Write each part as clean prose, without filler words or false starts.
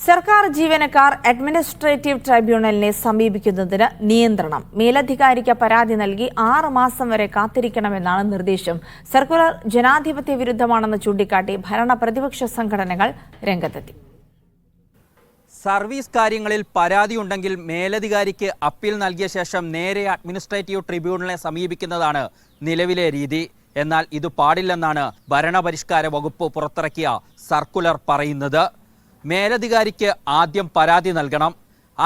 സർക്കാർ ജീവനക്കാർ അഡ്മിനിസ്ട്രേറ്റീവ് ട്രൈബ്യൂണലിനെ സമീപിക്കുന്നതിന് നിയന്ത്രണം. മേലധികാരിക്ക് പരാതി നൽകി 6 മാസം വരെ കാത്തിരിക്കണമെന്നാണ് നിർദ്ദേശം. സർക്കുലർ ജനാധിപത്യ വിരുദ്ധമാണെന്ന് ചൂണ്ടിക്കാട്ടി ഭരണ പ്രതിപക്ഷ സംഘടനകൾ രംഗത്തെത്തി. സർവീസ് കാര്യങ്ങളിൽ പരാതിയുണ്ടെങ്കിൽ മേലധികാരിക്ക് അപ്പീൽ നൽകിയ ശേഷം നേരെ അഡ്മിനിസ്ട്രേറ്റീവ് ട്രിബ്യൂണലിനെ സമീപിക്കുന്നതാണ് നിലവിലെ രീതി. എന്നാൽ ഇത് പാടില്ലെന്നാണ് ഭരണപരിഷ്കാര വകുപ്പ് പുറത്തിറക്കിയ സർക്കുലർ പറയുന്നത്. മേലധികാരിക്ക് ആദ്യം പരാതി നൽകണം.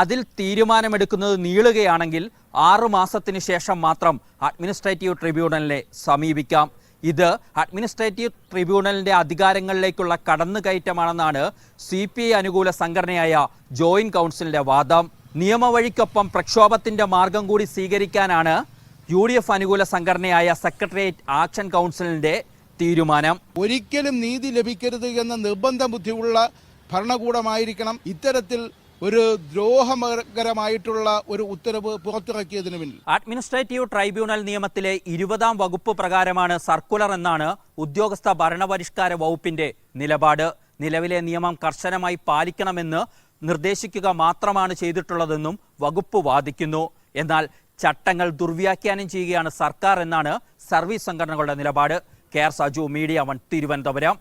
അതിൽ തീരുമാനമെടുക്കുന്നത് നീളുകയാണെങ്കിൽ 6 മാസത്തിന് ശേഷം മാത്രം അഡ്മിനിസ്ട്രേറ്റീവ് ട്രിബ്യൂണലിനെ സമീപിക്കാം. ഇത് അഡ്മിനിസ്ട്രേറ്റീവ് ട്രിബ്യൂണലിന്റെ അധികാരങ്ങളിലേക്കുള്ള കടന്നുകയറ്റമാണെന്നാണ് CPI അനുകൂല സംഘടനയായ ജോയിന്റ് കൗൺസിലിന്റെ വാദം. നിയമവഴിക്കൊപ്പം പ്രക്ഷോഭത്തിന്റെ മാർഗം കൂടി സ്വീകരിക്കാനാണ് UDF അനുകൂല സംഘടനയായ സെക്രട്ടേറിയറ്റ് ആക്ഷൻ കൗൺസിലിന്റെ തീരുമാനം. ഒരിക്കലും നീതി ലഭിക്കരുത് എന്ന നിർബന്ധ ബുദ്ധിയുള്ള ഭരണകൂടമായിരിക്കണം ഇത്തരത്തിൽ ഒരു ദ്രോഹകരമായിട്ടുള്ള ഒരു ഉത്തരവ് പുറത്തിറക്കിയതിനു പിന്നിൽ. അഡ്മിനിസ്ട്രേറ്റീവ് ട്രൈബ്യൂണൽ നിയമത്തിലെ 20-ാം വകുപ്പ് പ്രകാരമാണ് സർക്കുലർ എന്നാണ് ഉദ്യോഗസ്ഥ ഭരണപരിഷ്കാര വകുപ്പിന്റെ നിലപാട്. നിലവിലെ നിയമം കർശനമായി പാലിക്കണമെന്ന് നിർദ്ദേശിക്കുക മാത്രമാണ് ചെയ്തിട്ടുള്ളതെന്നും വകുപ്പ് വാദിക്കുന്നു. എന്നാൽ ചട്ടങ്ങൾ ദുർവ്യാഖ്യാനം ചെയ്യുകയാണ് സർക്കാർ എന്നാണ് സർവീസ് സംഘടനകളുടെ നിലപാട്. KR Saju, media 1, Thiruvananthapuram.